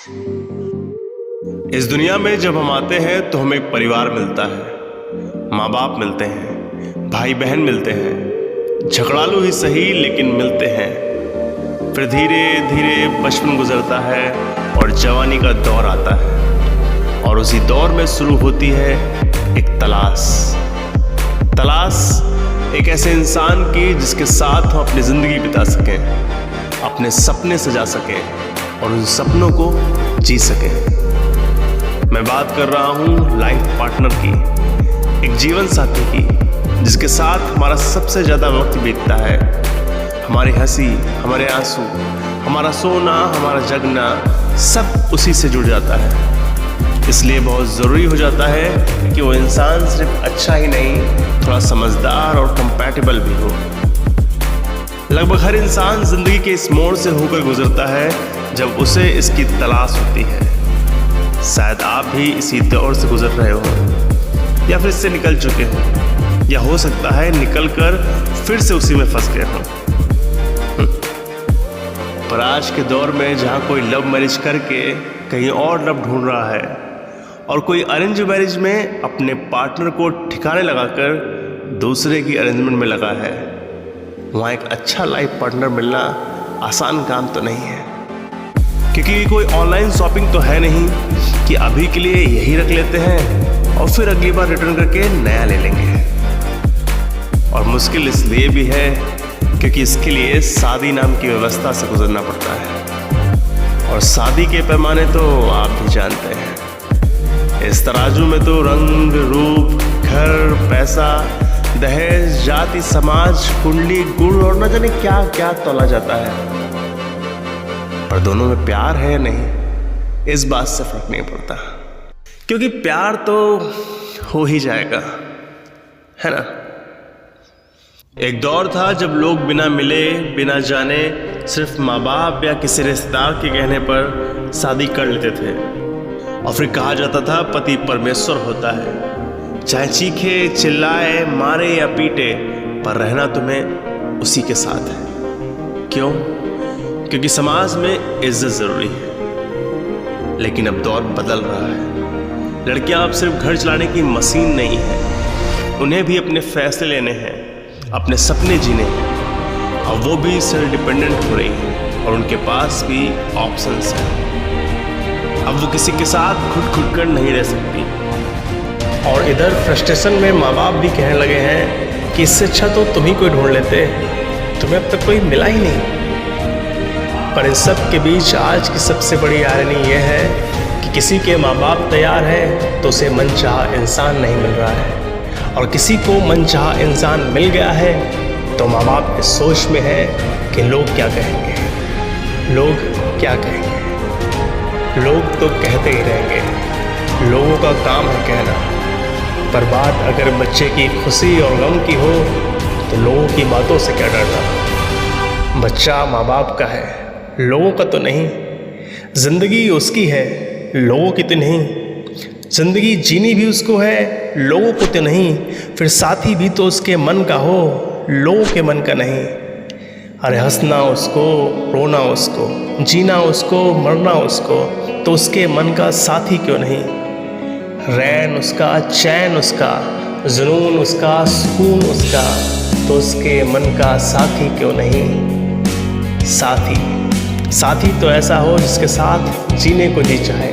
इस दुनिया में जब हम आते हैं तो हमें एक परिवार मिलता है, माँ बाप मिलते हैं, भाई बहन मिलते हैं, झगड़ालू ही सही लेकिन मिलते हैं। फिर धीरे धीरे बचपन गुजरता है और जवानी का दौर आता है और उसी दौर में शुरू होती है एक तलाश एक ऐसे इंसान की जिसके साथ हम अपनी ज़िंदगी बिता सकें, अपने सपने सजा सकें और उन सपनों को जी सकें। मैं बात कर रहा हूँ लाइफ पार्टनर की, एक जीवन साथी की जिसके साथ हमारा सबसे ज़्यादा वक्त बीतता है। हमारी हंसी, हमारे आंसू, हमारा सोना, हमारा जगना सब उसी से जुड़ जाता है। इसलिए बहुत ज़रूरी हो जाता है कि वो इंसान सिर्फ अच्छा ही नहीं, थोड़ा समझदार और कंपैटिबल भी हो। लगभग हर इंसान ज़िंदगी के इस मोड़ से होकर गुजरता है जब उसे इसकी तलाश होती है। शायद आप भी इसी दौर से गुजर रहे हो या फिर इससे निकल चुके हो, या हो सकता है निकल कर फिर से उसी में फंस गए हो। पर आज के दौर में जहाँ कोई लव मैरिज करके कहीं और लव ढूंढ रहा है और कोई अरेंज मैरिज में अपने पार्टनर को ठिकाने लगाकर दूसरे की अरेंजमेंट में लगा है, वहाँ एक अच्छा लाइफ पार्टनर मिलना आसान काम तो नहीं है। क्योंकि कोई ऑनलाइन शॉपिंग तो है नहीं कि अभी के लिए यही रख लेते हैं और फिर अगली बार रिटर्न करके नया ले लेंगे। और मुश्किल इसलिए भी है क्योंकि इसके लिए शादी नाम की व्यवस्था से गुजरना पड़ता है, और शादी के पैमाने तो आप भी जानते हैं। इस तराजू में तो रंग रूप, घर, पैसा, दहेज, जाति, समाज, कुंडली, गुड़ और न जाने क्या क्या तोला जाता है। पर दोनों में प्यार है या नहीं, इस बात से फर्क नहीं पड़ता, क्योंकि प्यार तो हो ही जाएगा, है ना। एक दौर था जब लोग बिना मिले, बिना जाने, सिर्फ माँ बाप या किसी रिश्तेदार के कहने पर शादी कर लेते थे, और फिर कहा जाता था पति परमेश्वर होता है, चाहे चीखे, चिल्लाए, मारे या पीटे, पर रहना तुम्हें उसी के साथ है। क्यों? क्योंकि समाज में इज्जत जरूरी है। लेकिन अब दौर बदल रहा है। लड़कियां अब सिर्फ घर चलाने की मशीन नहीं है, उन्हें भी अपने फैसले लेने हैं, अपने सपने जीने हैं, और वो भी सेल्फ डिपेंडेंट हो रही हैं और उनके पास भी ऑप्शंस हैं। अब वो किसी के साथ खुद कर नहीं रह सकती। और इधर फ्रस्ट्रेशन में माँ बाप भी कहने लगे हैं कि इससे अच्छा तो तुम ही कोई ढूंढ लेते, तुम्हें अब तक कोई मिला ही नहीं। पर इन सब के बीच आज की सबसे बड़ी आयरनी यह है कि किसी के माँ बाप तैयार है तो उसे मनचाहा इंसान नहीं मिल रहा है, और किसी को मनचाहा इंसान मिल गया है तो माँ बाप इस सोच में है कि लोग क्या कहेंगे, लोग क्या कहेंगे। लोग तो कहते ही रहेंगे, लोगों का काम है कहना। पर बात अगर बच्चे की खुशी और गम की हो तो लोगों की बातों से क्या डरना। बच्चा माँ बाप का है, लोगों का तो नहीं। जिंदगी उसकी है, लोगों की तो नहीं। जिंदगी जीनी भी उसको है, लोगों को तो नहीं। फिर साथी भी तो उसके मन का हो, लोगों के मन का नहीं। अरे हंसना उसको, रोना उसको, जीना उसको, मरना उसको, तो उसके मन का साथी क्यों नहीं। रैन उसका, चैन उसका, जुनून उसका, सुकून उसका, तो उसके मन का साथी क्यों नहीं। साथी तो ऐसा हो जिसके साथ जीने को जी चाहे,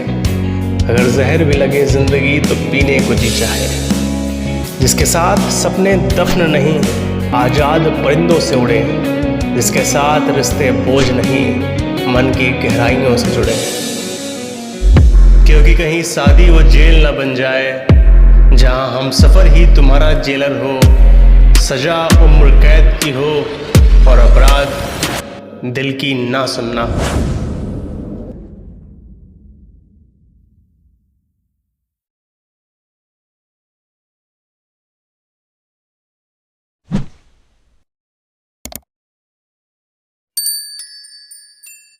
अगर जहर भी लगे ज़िंदगी तो पीने को जी चाहे। जिसके साथ सपने दफन नहीं, आज़ाद परिंदों से उड़े, जिसके साथ रिश्ते बोझ नहीं, मन की गहराइयों से जुड़े। क्योंकि कहीं शादी वो जेल न बन जाए जहां हम सफ़र ही तुम्हारा जेलर हो, सजा उम्र कैद की हो और अपराध दिल की ना सुनना हो।